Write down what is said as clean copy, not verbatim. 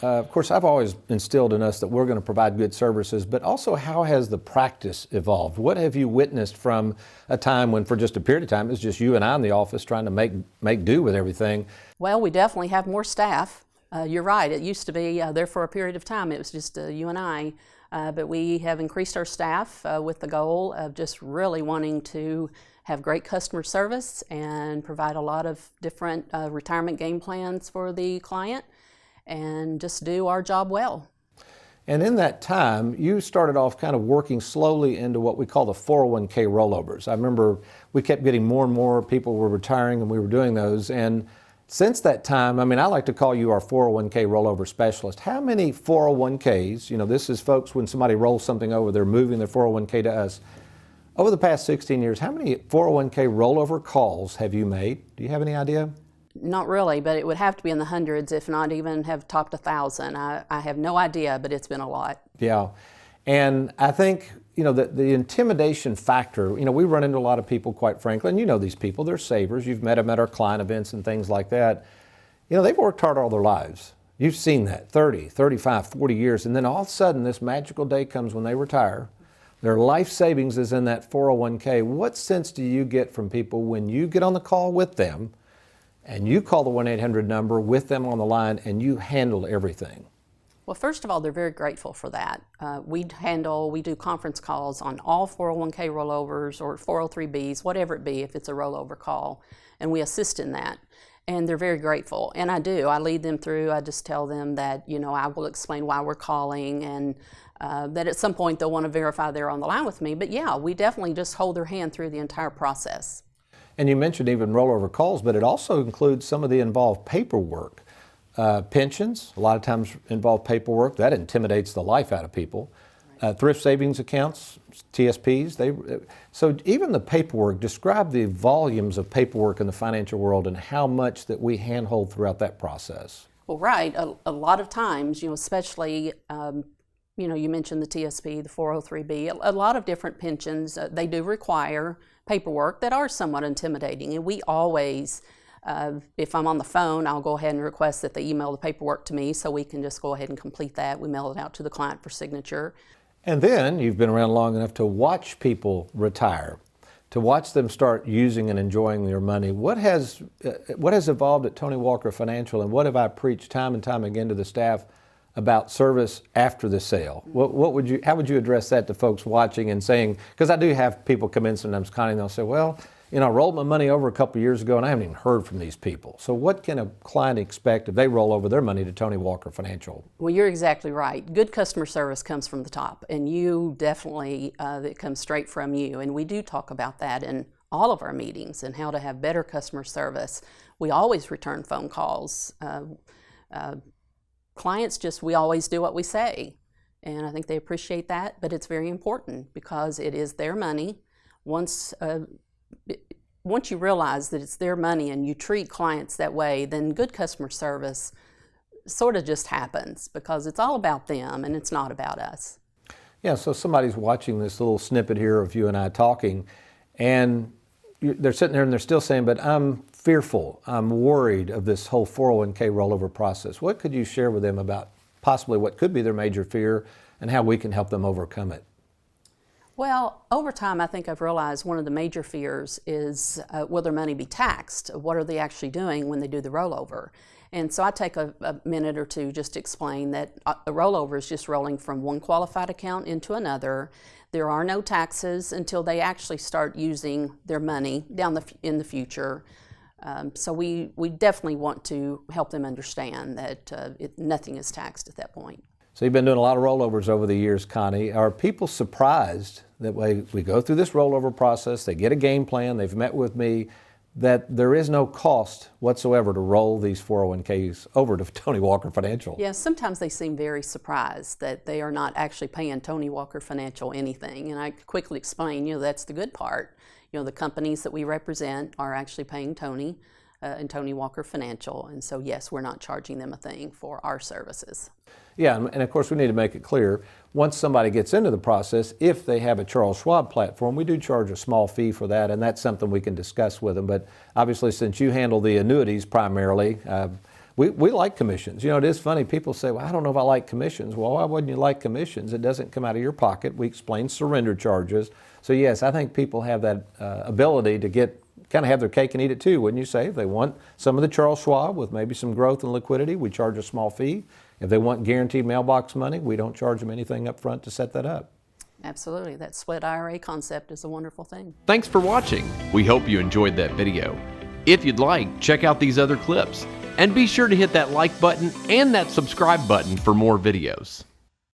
Of course, I've always instilled in us that we're going to provide good services, but also how has the practice evolved? What have you witnessed from a time when for just a period of time it was just you and I in the office trying to make do with everything? Well, we definitely have more staff. You're right, it used to be there for a period of time, it was just you and I. But we have increased our staff with the goal of just really wanting to have great customer service and provide a lot of different retirement game plans for the client and just do our job well. And in that time, you started off kind of working slowly into what we call the 401k rollovers. I remember we kept getting more and more people were retiring and we were doing those. And since that time, I mean, I like to call you our 401k rollover specialist. How many 401ks, this is folks when somebody rolls something over, they're moving their 401k to us. Over the past 16 years, how many 401k rollover calls have you made? Do you have any idea? Not really, but it would have to be in the hundreds, if not even have topped 1,000. I have no idea, but it's been a lot. Yeah, and I think, the intimidation factor, we run into a lot of people, quite frankly, and you know these people, they're savers. You've met them at our client events and things like that. They've worked hard all their lives. You've seen that, 30, 35, 40 years, and then all of a sudden this magical day comes when they retire. Their life savings is in that 401k. What sense do you get from people when you get on the call with them and you call the 1-800 number with them on the line and you handle everything? Well, first of all, they're very grateful for that. We do conference calls on all 401k rollovers or 403bs, whatever it be, if it's a rollover call, and we assist in that. And they're very grateful, and I do. I lead them through. I just tell them that, I will explain why we're calling, and that at some point they'll want to verify they're on the line with me. But yeah, we definitely just hold their hand through the entire process. And you mentioned even rollover calls, but it also includes some of the involved paperwork. Pensions, a lot of times involve paperwork. That intimidates the life out of people. Thrift savings accounts, TSPs. So even the paperwork, describe the volumes of paperwork in the financial world and how much that we handhold throughout that process. Well, right. A lot of times, especially, you mentioned the TSP, the 403B, a lot of different pensions, they do require paperwork that are somewhat intimidating. And we always, if I'm on the phone, I'll go ahead and request that they email the paperwork to me so we can just go ahead and complete that. We mail it out to the client for signature. And then you've been around long enough to watch people retire, to watch them start using and enjoying their money. What has evolved at Tony Walker Financial, and what have I preached time and time again to the staff about service after the sale? How would you address that to folks watching and saying, because I do have people come in sometimes, Connie, and they'll say, well, I rolled my money over a couple of years ago and I haven't even heard from these people. So what can a client expect if they roll over their money to Tony Walker Financial? Well, you're exactly right. Good customer service comes from the top, and you definitely, it comes straight from you. And we do talk about that in all of our meetings and how to have better customer service. We always return phone calls. Clients we always do what we say. And I think they appreciate that, but it's very important because it is their money. Once you realize that it's their money and you treat clients that way, then good customer service sort of just happens because it's all about them and it's not about us. Yeah, so somebody's watching this little snippet here of you and I talking, and they're sitting there and they're still saying, but I'm fearful, I'm worried of this whole 401k rollover process. What could you share with them about possibly what could be their major fear and how we can help them overcome it? Well, over time, I think I've realized one of the major fears is will their money be taxed? What are they actually doing when they do the rollover? And so I take a minute or two just to explain that a rollover is just rolling from one qualified account into another. There are no taxes until they actually start using their money in the future. So we definitely want to help them understand that nothing is taxed at that point. So you've been doing a lot of rollovers over the years, Connie. Are people surprised that we go through this rollover process, they get a game plan, they've met with me, that there is no cost whatsoever to roll these 401ks over to Tony Walker Financial? Yes, sometimes they seem very surprised that they are not actually paying Tony Walker Financial anything. And I quickly explain, that's the good part. The companies that we represent are actually paying Tony and Tony Walker Financial. And so, yes, we're not charging them a thing for our services. Yeah, and of course we need to make it clear, once somebody gets into the process, if they have a Charles Schwab platform, we do charge a small fee for that, and that's something we can discuss with them. But obviously, since you handle the annuities primarily, we like commissions. You know, it is funny. People say, well, I don't know if I like commissions. Well, why wouldn't you like commissions? It doesn't come out of your pocket. We explain surrender charges. So yes, I think people have that ability to kind of have their cake and eat it too, wouldn't you say? If they want some of the Charles Schwab with maybe some growth and liquidity, we charge a small fee. If they want guaranteed mailbox money, we don't charge them anything up front to set that up. Absolutely. That split IRA concept is a wonderful thing. Thanks for watching. We hope you enjoyed that video. If you'd like, check out these other clips. And be sure to hit that like button and that subscribe button for more videos.